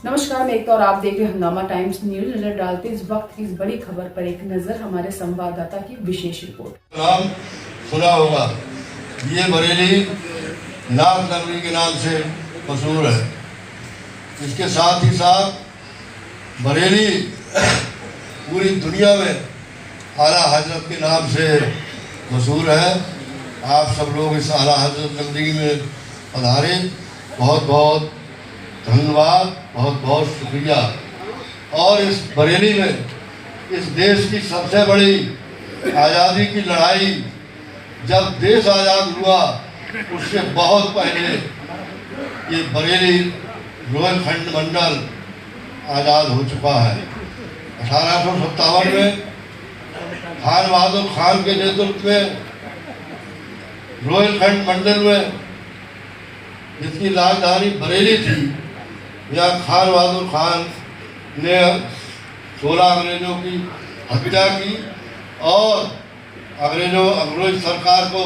नमस्कार, मैं एकता और आप देख रहे हैं हंगामा टाइम्स न्यूज। नजर डालते इस वक्त की इस बड़ी खबर पर एक नजर हमारे संवाददाता की विशेष रिपोर्ट। नाम सुना होगा, ये बरेली नाथ नगरी के नाम से मशहूर है। इसके साथ ही साथ बरेली पूरी दुनिया में आला हजरत के नाम से मशहूर है। आप सब लोग इस आला हजरत नगरी में पधारे, बहुत बहुत धन्यवाद, बहुत बहुत शुक्रिया। और इस बरेली में इस देश की सबसे बड़ी आज़ादी की लड़ाई, जब देश आज़ाद हुआ उससे बहुत पहले ये बरेली रोहिलखंड मंडल आज़ाद हो चुका है। 1857 में खान बहादुर खान के नेतृत्व में रोहिलखंड मंडल में, जिसकी राजधानी बरेली थी, यहाँ खान बहादुर खान ने 16 अंग्रेजों की हत्या की और अंग्रेज सरकार को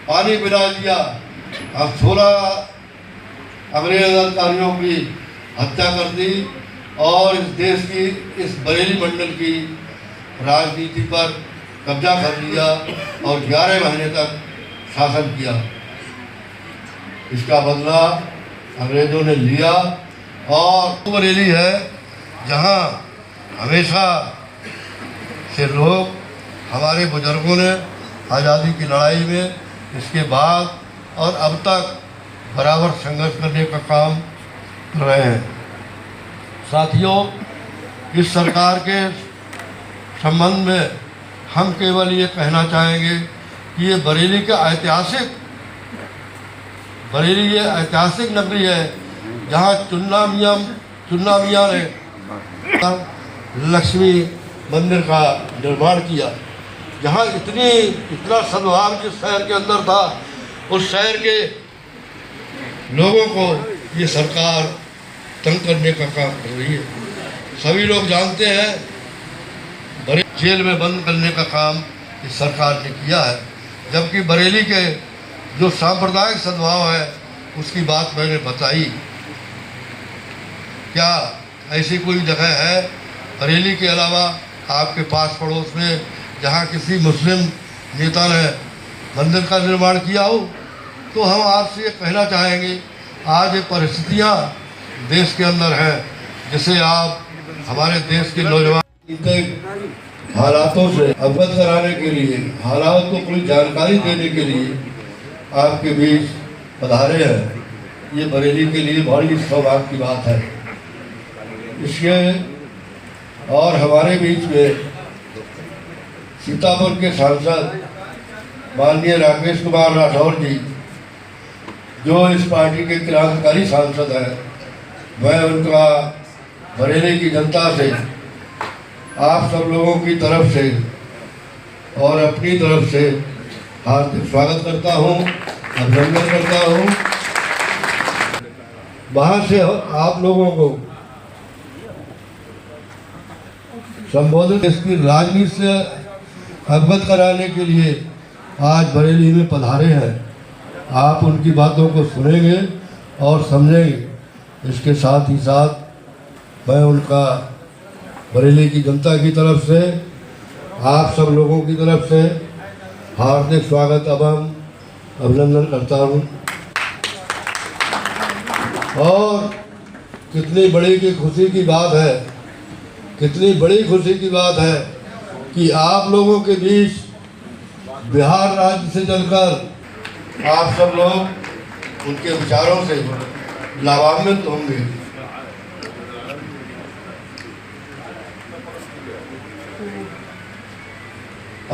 पानी पिला दिया। अब 16 अंग्रेज अधिकारियों की हत्या कर दी और इस देश की, इस बरेली मंडल की राजनीति पर कब्जा कर लिया और 11 महीने तक शासन किया। इसका बदला अंग्रेजों ने लिया। और बरेली है जहाँ हमेशा से लोग, हमारे बुजुर्गों ने आज़ादी की लड़ाई में, इसके बाद और अब तक बराबर संघर्ष करने का काम कर रहे हैं। साथियों, इस सरकार के संबंध में हम केवल ये कहना चाहेंगे कि ये बरेली ये ऐतिहासिक नगरी है, जहाँ चुन्ना मियाँ ने लक्ष्मी मंदिर का निर्माण किया। जहाँ इतना सद्भाव जिस शहर के अंदर था, उस शहर के लोगों को ये सरकार तंग करने का काम कर रही है। सभी लोग जानते हैं, बरेली जेल में बंद करने का काम इस सरकार ने किया है। जबकि बरेली के जो सांप्रदायिक सद्भाव है उसकी बात मैंने बताई। क्या ऐसी कोई जगह है बरेली के अलावा आपके पास पड़ोस में, जहाँ किसी मुस्लिम नेता ने मंदिर का निर्माण किया हो? तो हम आपसे ये कहना चाहेंगे, आज ये परिस्थितियाँ देश के अंदर हैं, जिसे आप हमारे देश के नौजवान हालातों से अवगत कराने के लिए, हालात को पूरी जानकारी देने के लिए आपके बीच पधारे हैं। ये बरेली के लिए बड़ी सौभाग्य की बात है। इसके और हमारे बीच में सीतापुर के सांसद माननीय राकेश कुमार राठौर जी, जो इस पार्टी के क्रांतिकारी सांसद हैं, मैं उनका बरेली की जनता से, आप सब लोगों की तरफ से और अपनी तरफ से हार्दिक स्वागत करता हूं, अभिनंदन करता हूं। वहाँ से आप लोगों को संबोधित, इसकी राजनीति से अवगत कराने के लिए आज बरेली में पधारे हैं। आप उनकी बातों को सुनेंगे और समझेंगे। इसके साथ ही साथ मैं उनका बरेली की जनता की तरफ से, आप सब लोगों की तरफ से हार्दिक स्वागत एवं अभिनंदन करता हूं। और कितनी बड़ी की खुशी की बात है, कितनी बड़ी खुशी की बात है कि आप लोगों के बीच बिहार राज्य से चलकर आप सब लोग उनके विचारों से लाभान्वित होंगे।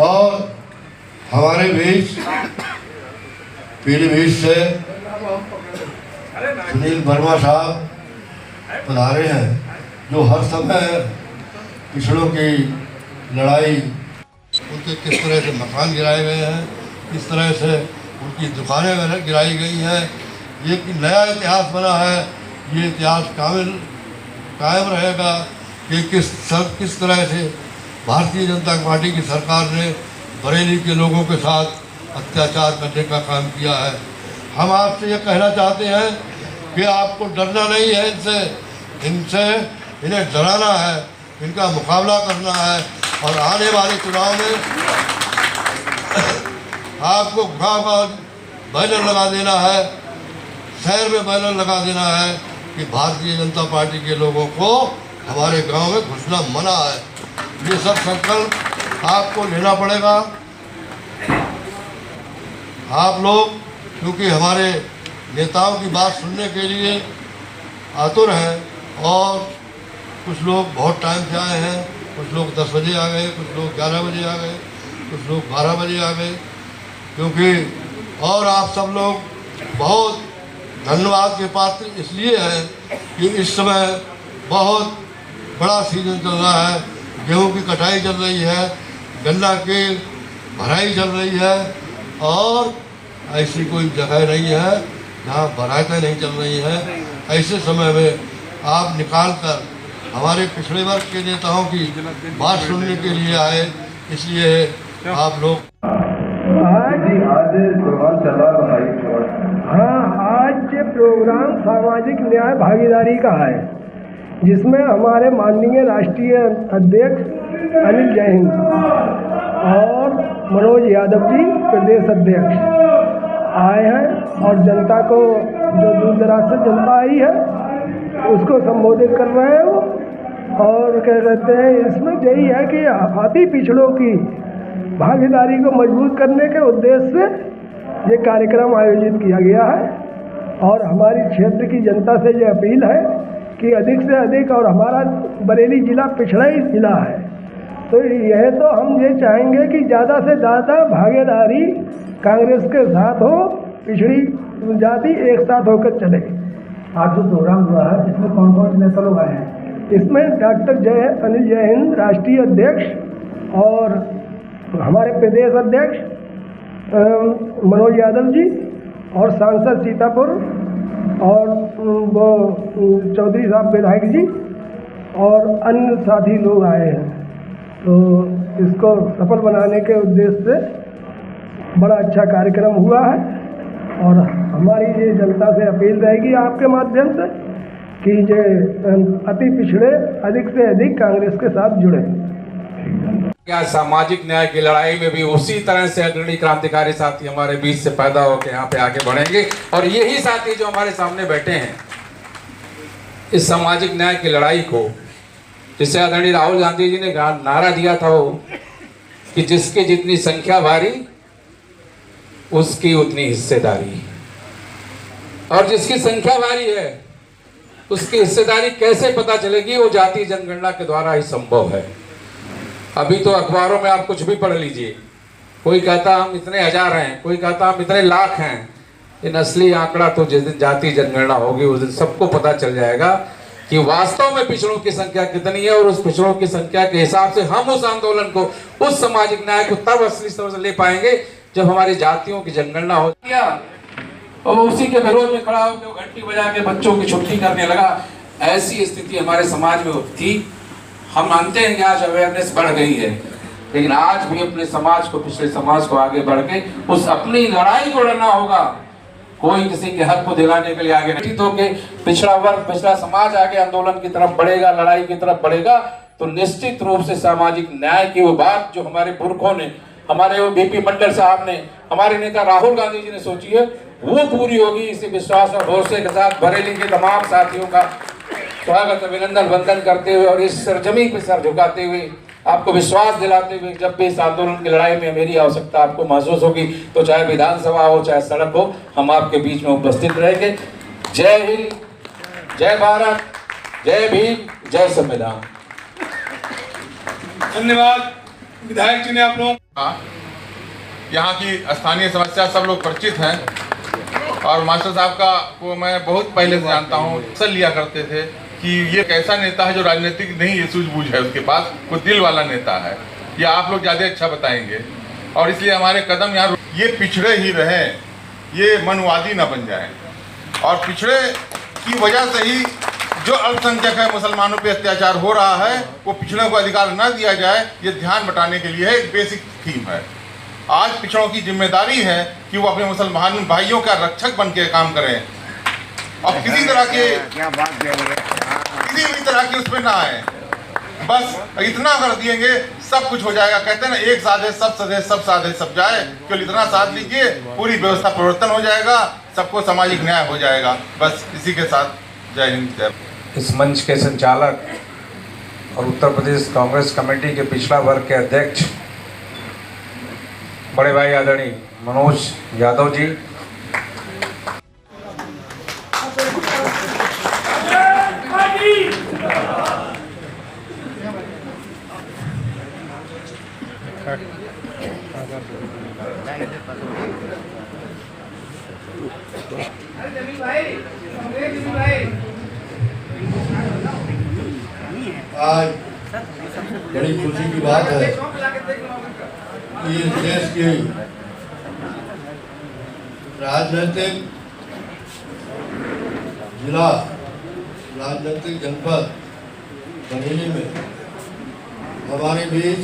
और हमारे बीच पीलीभीत से सुनील वर्मा साहब पधारे हैं, जो हर समय पिछड़ों की लड़ाई, उनके किस तरह से मकान गिराए गए हैं, किस तरह से उनकी दुकानें गिराई गई हैं, ये नया इतिहास बना है। ये इतिहास कायम रहेगा कि किस तरह से भारतीय जनता पार्टी की सरकार ने बरेली के लोगों के साथ अत्याचार करने का काम किया है। हम आपसे ये कहना चाहते हैं कि आपको डरना नहीं है इनसे, इनसे इन्हें डराना है, इनका मुकाबला करना है और आने वाले चुनाव में आपको गाँव बैनर लगा देना है, शहर में बैनर लगा देना है कि भारतीय जनता पार्टी के लोगों को हमारे गांव में घुसना मना है। ये सब संकल्प आपको लेना पड़ेगा। आप लोग क्योंकि हमारे नेताओं की बात सुनने के लिए आतुर हैं और कुछ लोग बहुत टाइम से आए हैं, कुछ लोग 10 बजे आ गए, कुछ लोग 11 बजे आ गए, कुछ लोग 12 बजे आ गए, क्योंकि और आप सब लोग बहुत धन्यवाद के पात्र इसलिए हैं कि इस समय बहुत बड़ा सीजन चल रहा है, गेहूं की कटाई चल रही है, गन्ना की भराई चल रही है और ऐसी कोई जगह नहीं है जहाँ भराइतें नहीं चल रही हैं। ऐसे समय में आप निकाल कर हमारे पिछड़े वर्ग के नेताओं की बात सुनने के लिए आए, इसलिए आप लोग आज प्रोग्राम चल रहा है। हाँ, आज ये प्रोग्राम सामाजिक न्याय भागीदारी का है, जिसमें हमारे माननीय राष्ट्रीय अध्यक्ष अनिल जैन और मनोज यादव जी प्रदेश अध्यक्ष आए हैं और जनता को, जो दूर दराज से जनता आई है, उसको संबोधित कर रहे हैं वो। और क्या कहते हैं, इसमें यही है कि अति पिछड़ों की भागीदारी को मजबूत करने के उद्देश्य से ये कार्यक्रम आयोजित किया गया है और हमारी क्षेत्र की जनता से ये अपील है कि अधिक से अधिक, और हमारा बरेली ज़िला पिछड़ा ही ज़िला है, तो यह तो हम ये चाहेंगे कि ज़्यादा से ज़्यादा भागीदारी कांग्रेस के साथ हो, पिछड़ी जाति एक साथ होकर चले। आज जो प्रोग्राम हुआ है इसमें कौन कौन से नेता लोग आए हैं? इसमें डॉक्टर अनिल जैन राष्ट्रीय अध्यक्ष और हमारे प्रदेश अध्यक्ष मनोज यादव जी और सांसद सीतापुर और वो चौधरी साहब विधायक जी और अन्य साथी लोग आए हैं। तो इसको सफल बनाने के उद्देश्य से बड़ा अच्छा कार्यक्रम हुआ है और हमारी ये जनता से अपील रहेगी आपके माध्यम से कि ये अति पिछड़े अधिक से अधिक कांग्रेस के साथ जुड़े। क्या सामाजिक न्याय की लड़ाई में भी उसी तरह से अग्रणी क्रांतिकारी साथी हमारे बीच से पैदा होकर यहाँ पे आगे बढ़ेंगे और यही साथी जो हमारे सामने बैठे हैं इस सामाजिक न्याय की लड़ाई को, जिसे आदरणीय राहुल गांधी जी ने नारा दिया था वो कि जिसके जितनी संख्या भारी उसकी उतनी हिस्सेदारी, और जिसकी संख्या भारी है उसकी हिस्सेदारी कैसे पता चलेगी? वो जातीय जनगणना के द्वारा ही संभव है। अभी तो अखबारों में आप कुछ भी पढ़ लीजिए, कोई कहता हम इतने हजार हैं, कोई कहता हम इतने लाख हैं। इन असली आंकड़ा तो जिस दिन जातीय जनगणना होगी उस दिन सबको पता चल जाएगा कि वास्तव में पिछड़ों की संख्या कितनी है और उस पिछड़ों की संख्या के हिसाब से हम उस आंदोलन को, उस सामाजिक न्याय को तब असली स्तर से ले पाएंगे जब हमारी जातियों की जनगणना हो गया। और उसी के विरोध में खड़ा होकर घंटी बजा के बच्चों की छुट्टी करने लगा। ऐसी स्थिति हमारे समाज में थी। हम मानते हैं कि आज अवेयरनेस बढ़ गई है, लेकिन आज भी अपने समाज को, पिछले समाज को आगे बढ़ के उस अपनी लड़ाई को लड़ना होगा। कोई किसी के हक को दिलाने के लिए आगे नहीं तो के पिछड़ा वर्ग, पिछड़ा समाज आगे आंदोलन की तरफ बढ़ेगा, लड़ाई की तरफ बढ़ेगा, तो निश्चित रूप से सामाजिक न्याय की वो बात जो हमारे पुरखों ने, हमारे वो बीपी मंडल साहब ने, हमारे नेता राहुल गांधी जी ने सोची है, वो पूरी होगी। इसी विश्वास और भरोसे के साथ बरेली के तमाम साथियों का स्वागत, अभिनंदन, वंदन करते हुए और इस सरजमी पे सर झुकाते हुए, आपको विश्वास दिलाते हुए, जब भी इस आंदोलन की लड़ाई में मेरी आवश्यकता आपको महसूस होगी तो चाहे विधानसभा हो चाहे सड़क हो, हम आपके बीच में उपस्थित रहेंगे। जय हिंद, जय भारत, जय भीम, जय संविधान। धन्यवाद विधायक जी ने आप लोग। यहाँ की स्थानीय समस्या सब लोग परिचित हैं और मास्टर साहब का को मैं बहुत पहले से जानता हूँ। अक्सर लिया करते थे कि ये एक ऐसा नेता है जो राजनीतिक नहीं है, सूझबूझ है उसके पास, वो दिल वाला नेता है। ये आप लोग ज़्यादा अच्छा बताएंगे और इसलिए हमारे कदम यहाँ ये पिछड़े ही रहें, ये मनवादी न बन जाएं। और पिछड़े की वजह से ही जो अल्पसंख्यक है, मुसलमानों पे अत्याचार हो रहा है, वो पिछड़ों को अधिकार न दिया जाए, ये ध्यान बटाने के लिए एक बेसिक थीम है। आज पिछड़ों की जिम्मेदारी है कि वो अपने मुसलमान भाइयों का रक्षक बन के काम करें और किसी तरह के तरह की उसमें ना आए, बस इतना कर दिएंगे सब कुछ हो जाएगा। कहते हैं ना, एक साधे सब सधे, सब साधे सब जाए। केवल इतना साथ लीजिए, पूरी व्यवस्था परिवर्तन हो जाएगा, सबको सामाजिक न्याय हो जाएगा। बस इसी के साथ जय हिंद जय। इस मंच के संचालक और उत्तर प्रदेश कांग्रेस कमेटी के पिछड़ा वर्ग के अध्यक्ष बड़े भाई आदरणीय मनोज यादव जी, आज बड़ी खुशी की बात है कि इस देश की राजनीतिक जिला, राजनीतिक जनपद बरेली में हमारे बीच